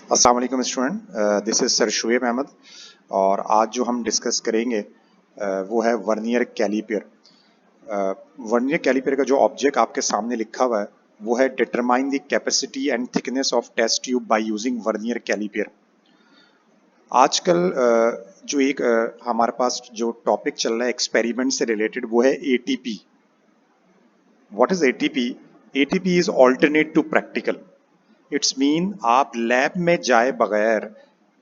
अस्सलाम वालेकुम student, this is sir Shoaib Ahmed. और आज जो हम डिस्कस करेंगे वो है वर्नियर कैलिपर। वर्नियर कैलिपर का जो ऑब्जेक्ट आपके सामने लिखा हुआ है वो है determine the capacity and thickness of test tube by using vernier calliper. आजकल जो एक हमारे पास जो टॉपिक चल रहा है एक्सपेरिमेंट से रिलेटेड वो है ATP. What is ATP? ATP is alternate to practical. It's mean आप लैब में जाए बगैर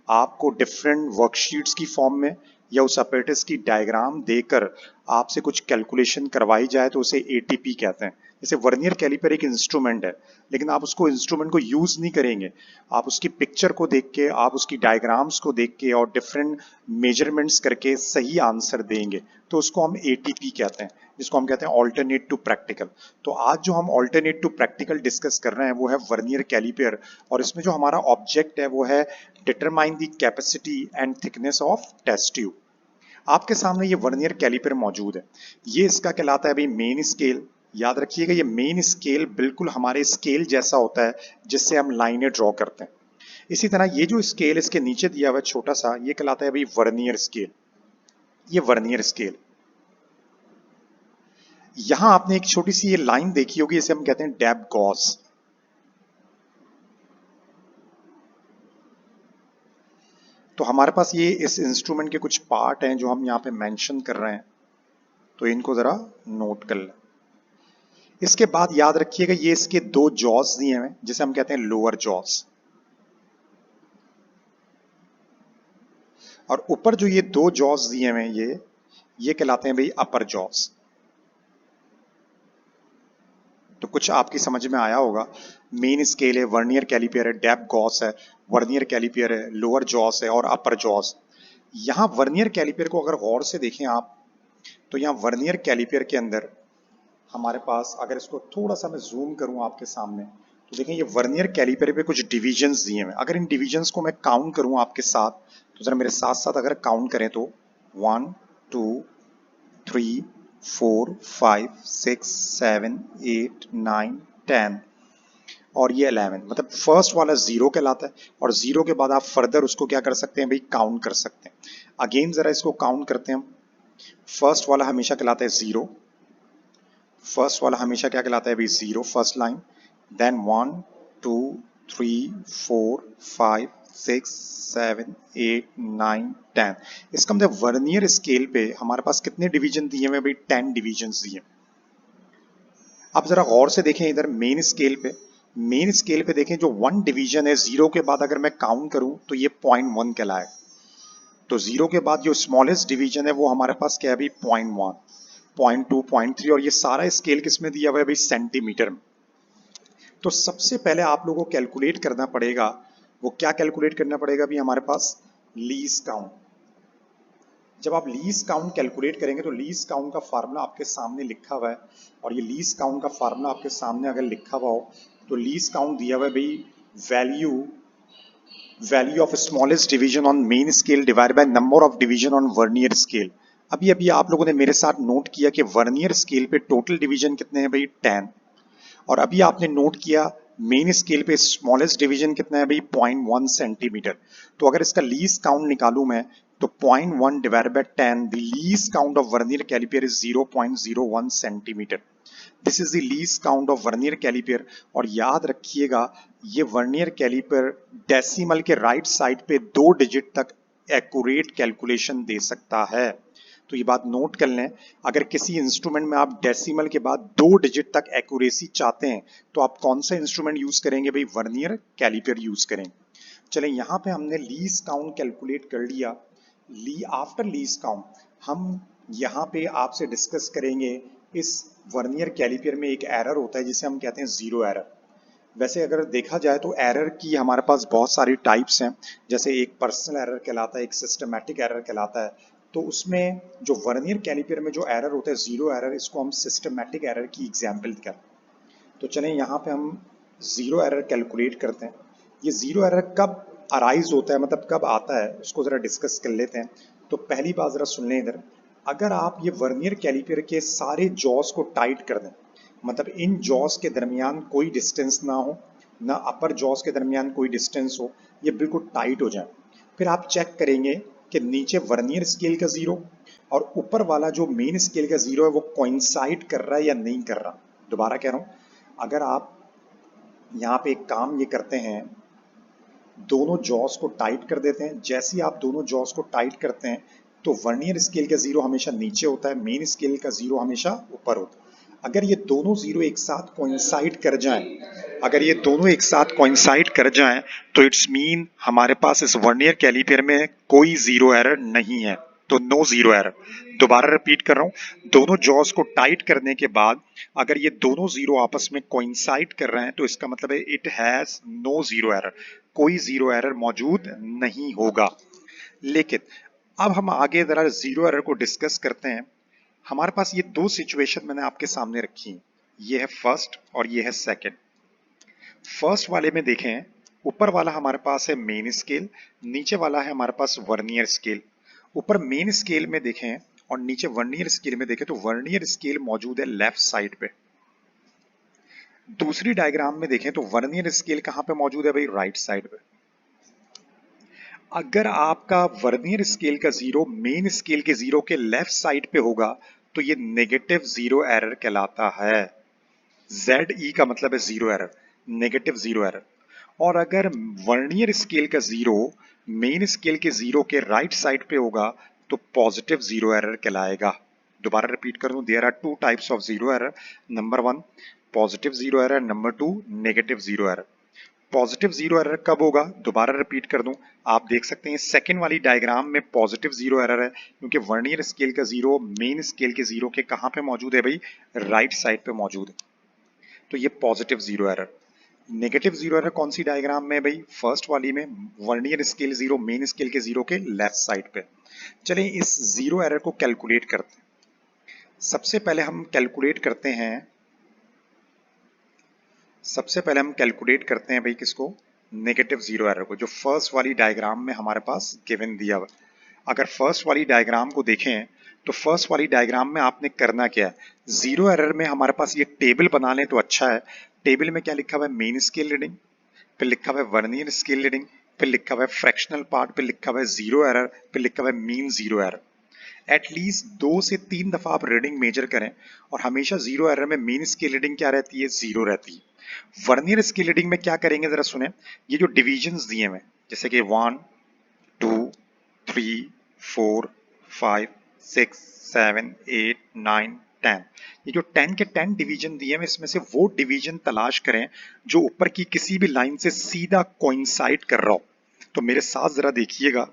आपको डिफरेंट वर्कशीट्स की फॉर्म में या उस अपरेटस की डायग्राम देकर आपसे कुछ कैलकुलेशन करवाई जाए तो उसे एटीपी कहते हैं। जैसे वर्नियर कैलिपर एक इंस्ट्रूमेंट है, लेकिन आप उसको इंस्ट्रूमेंट को यूज नहीं करेंगे, आप उसकी पिक्चर को देख के, आप उसकी डायग्राम्स को देख के और डिफरेंट मेजरमेंट्स करके सही आंसर देंगे तो उसको हम एटीपी कहते हैं, जिसको हम कहते हैं ऑल्टरनेट टू प्रैक्टिकल। तो आज जो हम ऑल्टरनेट टू प्रैक्टिकल डिस्कस कर रहे हैं वो है वर्नियर कैलिपर, और इसमें जो हमारा ऑब्जेक्ट है वो है determine the capacity and thickness of test tube. आपके सामने ये वर्नियर कैलिपर मौजूद है। ये इसका कहलाता है भाई मेन स्केल। याद रखिएगा ये मेन स्केल बिल्कुल हमारे स्केल जैसा होता है जिससे हम लाइनें ड्रॉ करते हैं। इसी तरह ये जो स्केल इसके नीचे दिया हुआ है छोटा सा, ये कहलाता है भाई वर्नियर स्केल। ये वर्नियर स्केल। यहां आपने एक छोटी सी ये लाइन देखी होगी, इसे हम कहते हैं डैब गॉस। तो हमारे पास ये इस इंस्ट्रूमेंट के कुछ पार्ट हैं जो हम यहाँ पे मेंशन कर रहे हैं, तो इनको जरा नोट कर लें। इसके बाद याद रखिएगा ये इसके दो जॉस दिए हुए हैं जिसे हम कहते हैं लोअर जॉस, और ऊपर जो ये दो जॉस दिए हुए हैं ये कहलाते हैं भाई अपर जॉस। तो कुछ आपकी समझ में आया होगा। मेन स्केल है, वर्नियर कैलिपर है, डेप्थ गॉस है, वर्नियर कैलिपर है, लोअर जॉस है और अपर जॉस। यहाँ वर्नियर कैलिपर को अगर गौर से देखें आप, तो यहाँ वर्नियर कैलिपर के अंदर हमारे पास, अगर इसको थोड़ा सा मैं जूम करूं आपके सामने, तो देखें ये वर्नियर कैलिपर पे कुछ डिविजन्स दिए हैं। अगर इन डिविजन्स को मैं काउंट करूं आपके साथ, तो जरा मेरे साथ साथ अगर काउंट करें तो 1 2 3 4 5 6 7 8 9 10 और ये 11। मतलब फर्स्ट वाला जीरो कहलाता है, और जीरो के बाद आप फर्दर उसको क्या कर सकते हैं भाई, काउंट कर सकते हैं। अगेन जरा इसको काउंट करते हैं हम। फर्स्ट वाला हमेशा कहलाता है जीरो। फर्स्ट वाला हमेशा क्या कहलाता है भाई, जीरो फर्स्ट लाइन। देन 1 2 3 4 5 6 7 8 9 10। इसका मतलब वर्नियर स्केल पे हमारे पास कितने डिवीजन दिए हुए भाई, 10 डिवीजन दिए। अब जरा गौर से देखें इधर मेन स्केल पे। मेन स्केल पे देखें जो 1 डिवीजन है, जीरो के बाद अगर मैं काउंट करूं तो ये 0.1 कहलाए। तो जीरो के बाद जो स्मॉलेस्ट डिवीजन है वो हमारे पास क्या है भाई, 0.1 0.2 0.3, और ये सारा स्केल किसमें दिया हुआ है भाई, सेंटीमीटर में। तो सबसे पहले आप लोगों को कैलकुलेट करना पड़ेगा, वो क्या कैलकुलेट करना पड़ेगा भी, हमारे पास लीस्ट काउंट। जब आप लीस्ट काउंट कैलकुलेट करेंगे तो लीस्ट काउंट का फार्मूला आपके सामने लिखा हुआ है, और ये लीस्ट काउंट का फार्मूला आपके सामने अगर लिखा हुआ हो तो लीस्ट काउंट दिया हुआ है भाई, value of smallest division on main scale divide by number of division on vernier scale. अभी अभी आप लोगों ने मेरे साथ नोट किया कि वर्नियर स्केल पे टोटल डिवीजन कितने हैं भाई, 10। और अभी आपने नोट किया मेन स्केल पे स्मॉलेस्ट डिवीजन कितना है भाई, 0.1 सेंटीमीटर। तो अगर इसका लीस्ट काउंट निकालूं मैं तो 0.1 divide by 10, the least count of vernier calliper is 0.01 centimetre. This is the least count of vernier calliper. और याद रखिएगा ये वर्नियर कैलिपर डेसिमल के राइट साइड पे 2 डिजिट तक एक्यूरेट कैलकुलेशन दे सकता है। तो ये बात नोट कर लें, अगर किसी इंस्ट्रूमेंट में आप डेसिमल के बाद 2 डिजिट तक एक्यूरेसी चाहते हैं तो आप कौन सा इंस्ट्रूमेंट यूज करेंगे भाई, वर्नियर कैलिपर यूज करेंगे। चलें यहाँ पे हमने लीस्ट काउंट कैलकुलेट कर लिया। आफ्टर लीस्ट काउंट हम यहाँ पे आपसे डिस्कस करेंगे इस वर्नियर कैलिपर में एक एरर होता है जिसे हम कहते हैं जीरो एरर। वैसे अगर देखा जाए तो एरर की हमारे पास बहुत सारी टाइप्स हैं, जैसे एक पर्सनल एरर कहलाता है, एक सिस्टमैटिक एरर कहलाता है। तो उसमें जो वर्नियर कैलिपर में जो एरर होता है जीरो एरर, इसको हम सिस्टमैटिक एरर की एग्जाम्पल कर। तो चलें यहाँ पे हम जीरो एरर कैलकुलेट करते हैं। ये जीरो एरर कब अराइज होता है, मतलब कब आता है, उसको जरा डिस्कस कर लेते हैं। तो पहली बात जरा सुन लें इधर। अगर आप ये वर्नियर कैलिपर के सारे जॉस को टाइट कर दें, मतलब इन जॉस के दरमियान कोई डिस्टेंस ना हो, ना अपर जॉस के दरमियान कोई डिस्टेंस हो, ये बिल्कुल टाइट हो जाए। फिर आप चेक करेंगे कि नीचे वर्नियर स्केल का जीरो और ऊपर वाला जो मेन स्केल का जीरो है वो कोइंसाइड कर रहा है या नहीं कर रहा। दोबारा कह रहा हूं, अगर आप यहाँ पे एक काम ये करते हैं, दोनों जॉस को टाइट कर देते हैं। जैसे ही आप दोनों जॉस को टाइट करते हैं तो वर्नियर स्केल का जीरो हमेशा नीचे होता है, मेन स्केल का जीरो हमेशा ऊपर होता है। अगर ये दोनों जीरो एक साथ कोइंसाइड कर जाएं, अगर ये दोनों एक साथ कोइंसाइड कर जाएं तो इट्स मीन हमारे पास इस वर्नियर कैलिपर में कोई जीरो एरर नहीं है, तो नो जीरो एरर। दोबारा रिपीट कर रहा हूं, दोनों जॉस को टाइट करने के बाद अगर ये दोनों जीरो आपस में कोइंसाइड कर रहे हैं तो इसका मतलब है it has no zero error, कोई जीरो एरर मौजूद नहीं होगा। लेकिन अब हम आगे जरा जीरो एरर को डिस्कस करते हैं। हमारे पास ये दो सिचुएशन मैंने आपके सामने रखी हैं, ये है फर्स्ट और ये है सेकंड। फर्स्ट वाले में देखें, ऊपर वाला हमारे पास है मेन स्केल, नीचे वाला है हमारे पास वर्नियर स्केल। ऊपर मेन स्केल में देखें और नीचे वर्नियर स्केल में देखें तो वर्नियर स्केल मौजूद है लेफ्ट साइड पे। दूसरी डायग्राम में देखें तो वर्नियर स्केल कहां पे मौजूद है भाई, राइट साइड पे। अगर आपका वर्नियर स्केल का जीरो मेन स्केल के जीरो के लेफ्ट साइड पे होगा तो ये नेगेटिव जीरो एरर कहलाता है। ZE का मतलब है zero error, negative zero error. और अगर वर्नियर स्केल का जीरो मेन स्केल के जीरो के राइट साइड पे होगा तो पॉजिटिव जीरो एरर कहलाएगा। दोबारा रिपीट कर दूं, there are two types of zero error, number 1 positive zero error, number 2 negative zero error. Positive zero error कब होगा, दोबारा रिपीट कर दूं, आप देख सकते हैं सेकंड वाली डायग्राम में पॉजिटिव जीरो एरर है क्योंकि वर्नियर स्केल का जीरो मेन स्केल के जीरो के कहां पे मौजूद है भाई, राइट साइड पे मौजूद है, तो ये positive zero error. Negative zero error कौन सी डायग्राम में भाई, फर्स्ट वाली में, vernier scale zero main scale के जीरो के लेफ्ट साइड पे। चलिए इस जीरो एरर को कैलकुलेट करते हैं। सबसे पहले हम कैलकुलेट करते हैं, सबसे पहले हम कैलकुलेट करते हैं भाई किसको, नेगेटिव जीरो एरर को, जो फर्स्ट वाली डायग्राम में हमारे पास गिवन दिया हुआ। अगर फर्स्ट वाली डायग्राम को देखें तो फर्स्ट वाली डायग्राम में आपने करना क्या है, जीरो एरर में हमारे पास ये टेबल बना लें तो अच्छा है। टेबल में क्या लिखा हुआ है, मेन स्केल रीडिंग, फिर लिखा हुआ है वर्नियर स्केल रीडिंग, फिर लिखा हुआ है फ्रैक्शनल पार्ट, फिर लिखा हुआ है जीरो एरर, फिर लिखा हुआ है मीन जीरो एरर। एटलीस्ट 2 से 3 दफा आप रीडिंग मेजर करें और हमेशा जीरो एरर में मेन स्केल रीडिंग क्या रहती है, जीरो रहती है। वर्नियर स्केल रीडिंग में क्या करेंगे जरा सुने, ये जो डिविजन्स दिए हुए जैसे कि 1 2 3 4 5 6 7 8 9 10, ये जो 10 के 10 डिवीजन दिए हैं इसमें से वो डिवीजन तलाश करें जो ऊपर की किसी भी लाइन से सीधा कोइंसाइड कर रहा हो। तो मेरे साथ जरा देखिएगा,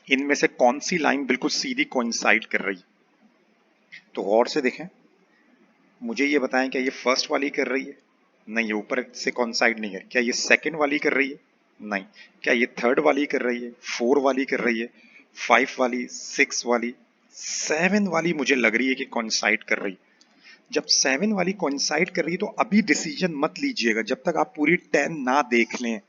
इनमें से कौन सी लाइन बिल्कुल सीधी कोइंसाइड कर रही है, तो गौर से देखें। मुझे ये बताएं, क्या ये फर्स्ट वाली कर रही है, नहीं ये ऊपर से कोइंसाइड नहीं है। क्या ये सेकंड वाली कर रही है, नहीं। क्या ये थर्ड वाली कर रही है, 4 वाली कर रही है, 5 वाली, 6 वाली, 7 वाली मुझे लग रही है कि कोइंसाइड कर रही है। जब 7 वाली कोइंसाइड कर रही है तो अभी डिसीजन मत लीजिएगा जब तक आप पूरी 10 ना देख लें।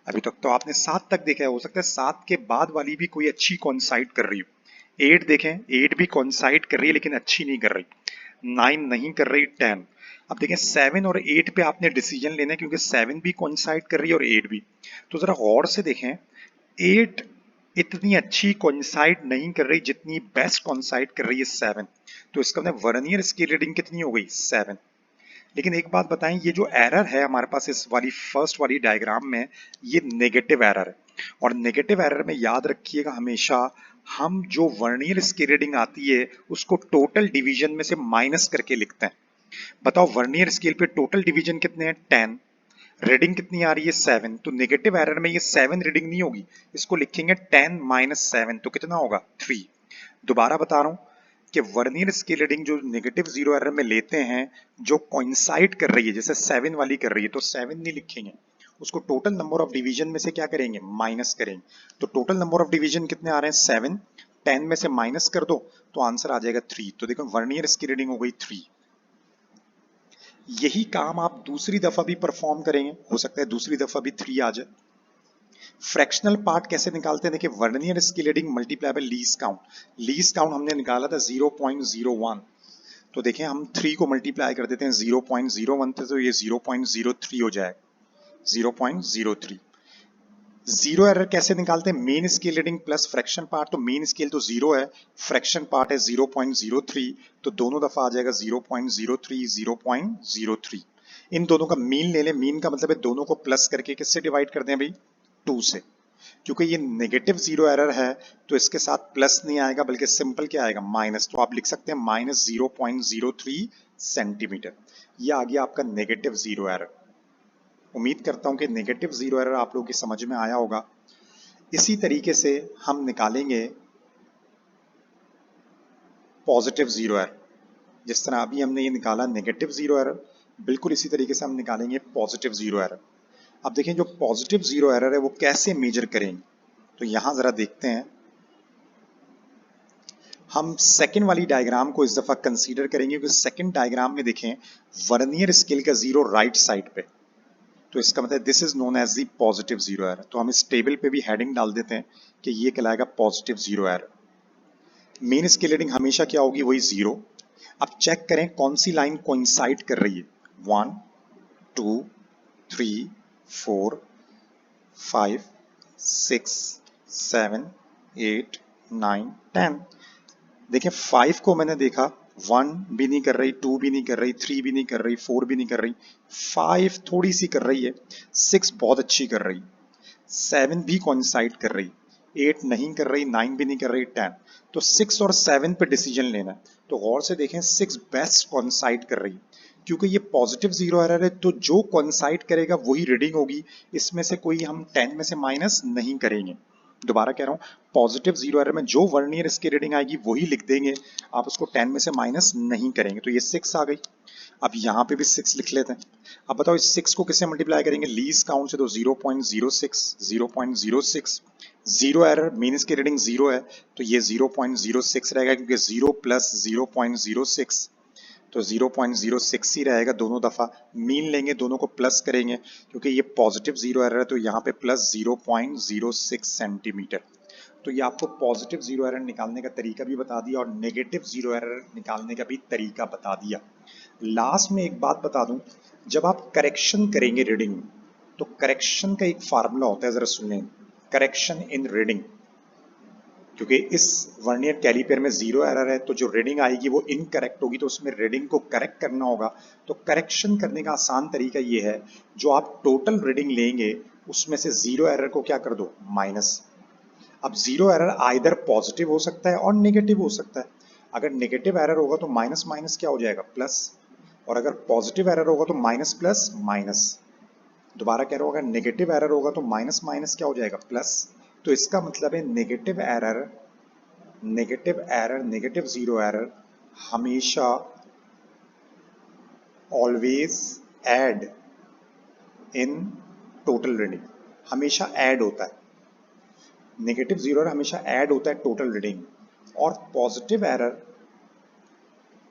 अभी तक तो आपने 7 तक देखा है, हो सकता है 7 के बाद वाली भी कोई अच्छी कोइंसाइड कर रही हो। 8 देखें, 8 भी कोइंसाइड कर रही है लेकिन अच्छी नहीं कर रही। 9 नहीं कर रही, 10। अब देखें 7 और 8 पे आपने डिसीजन लेना है क्योंकि 7 भी कोइंसाइड कर रही है और 8 भी। तो जरा गौर से देखें, 8 इतनी अच्छी कोइंसाइड नहीं कर रही जितनी बेस्ट कोइंसाइड कर रही है 7। तो इसका मतलब वर्नियर स्केल रीडिंग कितनी हो गई, 7। लेकिन एक बात बताएं, ये जो एरर है हमारे पास इस वाली फर्स्ट वाली डायग्राम में, ये नेगेटिव एरर है। और नेगेटिव एरर में याद रखिएगा हमेशा हम जो वर्नियर स्केल रीडिंग आती है उसको टोटल डिवीजन में से माइनस करके लिखते हैं। बताओ वर्नियर स्केल पे टोटल डिवीजन कितने हैं, 10, रीडिंग कितनी आ रही है, 7। तो नेगेटिव एरर में ये 7 रीडिंग नहीं होगी, इसको लिखेंगे 10 माइनस 7, तो कितना होगा, 3। दोबारा बता रहा हूं कि वर्नियर स्केल रीडिंग जो नेगेटिव जीरो एरर में लेते हैं जो कोइंसाइड कर रही है, जैसे 7 वाली कर रही है तो 7 नहीं लिखेंगे, उसको टोटल नंबर ऑफ डिवीजन में से क्या करेंगे, माइनस करेंगे। तो टोटल नंबर ऑफ डिवीजन कितने आ रहे हैं, 7, 10 में से माइनस कर दो तो आंसर आ जाएगा 3। तो देखो वर्नियर स्केल रीडिंग हो गई 3। यही काम आप दूसरी दफा भी परफॉर्म करेंगे, हो सकता है दूसरी दफा भी 3 आ जाए। फ्रैक्शनल पार्ट कैसे निकालते हैं, देखिए vernier scale reading multiply by least count. Least count हमने निकाला था 0.01, तो देखें हम 3 को मल्टीप्लाई कर देते हैं 0.01 से तो ये 0.03 हो जाएगा। 0.03। जीरो एरर कैसे निकालते हैं? Main scale reading plus fraction part, तो मेन स्केल तो जीरो है, फ्रैक्शन पार्ट है 0.03, तो दोनों दफा आ जाएगा 0.03 0.03। इन दोनों का मीन ले लें, मीन का मतलब है दोनों को प्लस करके किससे डिवाइड कर दें भाई? 2 से। क्योंकि ये नेगेटिव जीरो एरर है तो इसके साथ प्लस नहीं आएगा बल्कि सिंपल क्या आएगा? माइनस। तो आप लिख सकते हैं माइनस 0.03 सेंटीमीटर। ये आ गया आपका नेगेटिव जीरो एरर। उम्मीद करता हूं कि नेगेटिव जीरो एरर आप लोगों की समझ में आया होगा। इसी तरीके से हम निकालेंगे पॉजिटिव जीरो एरर। जिस तरह अभी हमने ये निकाला नेगेटिव जीरो एरर, बिल्कुल इसी तरीके से हम निकालेंगे पॉजिटिव जीरो एरर। अब देखें जो पॉजिटिव जीरो एरर है वो कैसे मेजर करेंगे, तो यहां जरा देखते हैं। हम सेकंड वाली डायग्राम को इस दफा कंसीडर करेंगे क्योंकि सेकंड डायग्राम में देखें वर्नियर स्केल का जीरो राइट साइड पे, तो इसका मतलब this is known as the positive zero error. तो हम इस टेबल पे भी हेडिंग डाल देते हैं कि ये कहलाएगा positive zero error. Main scale reading हमेशा क्या होगी? वही जीरो। अब चेक करें कौन सी लाइन कोइंसाइड कर रही है। 1 2 3 4 5 6 7 8 9 10। देखिए 5 को मैंने देखा, 1 भी नहीं कर रही, 2 भी नहीं कर रही, 3 भी नहीं कर रही, 4 भी नहीं कर रही, 5 थोड़ी सी कर रही है, 6 बहुत अच्छी कर रही, 7 भी कोइंसाइड कर रही, 8 नहीं कर रही, 9 भी नहीं कर रही, 10। तो 6 और 7 पे डिसीजन लेना है। तो गौर से देखें 6 बेस्ट कोइंसाइड कर रही, क्योंकि ये पॉजिटिव जीरो एरर है तो जो कोइंसाइड करेगा वही रीडिंग होगी। इसमें से कोई हम 10 में से माइनस नहीं करेंगे। दोबारा कह रहा हूँ, पॉजिटिव जीरो एरर में जो वर्नियर इसकी रीडिंग आएगी वही लिख देंगे, आप उसको 10 में से माइनस नहीं करेंगे। तो ये 6 आ गई। अब यहाँ पे भी 6 लिख लेते हैं। अब बताओ इस 6 को किससे मल्टीप्लाई करेंगे? लीस्ट काउंट से, तो 0.06 0.06। जीरो एरर, मेन इसकी रीडिंग जीरो है तो ये 0.06 रहेगा क्योंकि 0 प्लस 0.06, तो 0.06 ही रहेगा दोनों दफा। मीन लेंगे, दोनों को प्लस करेंगे क्योंकि ये पॉजिटिव जीरो एरर है तो यहाँ पे प्लस 0.06 सेंटीमीटर। तो ये आपको पॉजिटिव जीरो एरर निकालने का तरीका भी बता दिया और नेगेटिव जीरो एरर निकालने का भी तरीका बता दिया। लास्ट में एक बात बता दूं, जब आप करेक्शन करेंगे रीडिंग में तो करेक्शन का एक फार्मूला होता है, जरा सुन लें। करेक्शन इन रीडिंग, क्योंकि इस वर्नियर कैलिपर में जीरो एरर है तो जो रीडिंग आएगी वो इनकरेक्ट होगी, तो उसमें रीडिंग को करेक्ट करना होगा। तो करेक्शन करने का आसान तरीका ये है, जो आप टोटल रीडिंग लेंगे उसमें से जीरो एरर को क्या कर दो? माइनस। अब जीरो एरर आइदर पॉजिटिव हो सकता है और नेगेटिव हो सकता है। अगर नेगेटिव एरर होगा तो माइनस माइनस क्या हो जाएगा? प्लस। और अगर पॉजिटिव एरर होगा तो माइनस प्लस माइनस। दोबारा कह रहा हूं, अगर नेगेटिव एरर होगा तो माइनस माइनस क्या हो जाएगा? प्लस। तो इसका मतलब है negative error, negative zero error हमेशा always add in total reading, हमेशा ऐड होता है। नेगेटिव जीरो एरर हमेशा ऐड होता है टोटल रीडिंग, और पॉजिटिव एरर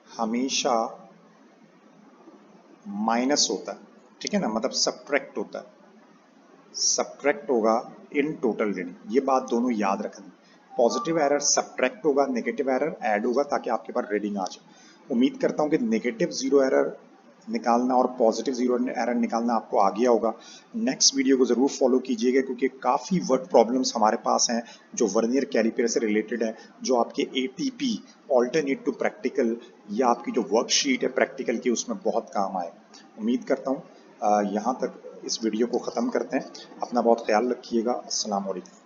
हमेशा माइनस होता है। ठीक है ना, मतलब सब्ट्रैक्ट होता है, सब्ट्रैक्ट होगा इन टोटल रीडिंग। ये बात दोनों याद रखनी। पॉजिटिव एरर सब्ट्रैक्ट होगा, नेगेटिव एरर ऐड होगा ताकि आपके पास रीडिंग आ जाए। उम्मीद करता हूं कि नेगेटिव जीरो एरर निकालना और पॉजिटिव जीरो एरर निकालना आपको आ गया होगा। नेक्स्ट वीडियो को जरूर फॉलो कीजिएगा क्योंकि काफ़ी वर्ड प्रॉब्लम्स हमारे पास हैं जो वर्नियर कैलिपर से रिलेटेड है, जो आपके ATP ऑल्टरनेट टू प्रैक्टिकल या आपकी जो वर्कशीट है प्रैक्टिकल की उसमें बहुत काम आए। उम्मीद करता हूँ यहाँ तक इस वीडियो को ख़त्म करते हैं। अपना बहुत ख्याल रखिएगा। अस्सलाम वालेकुम।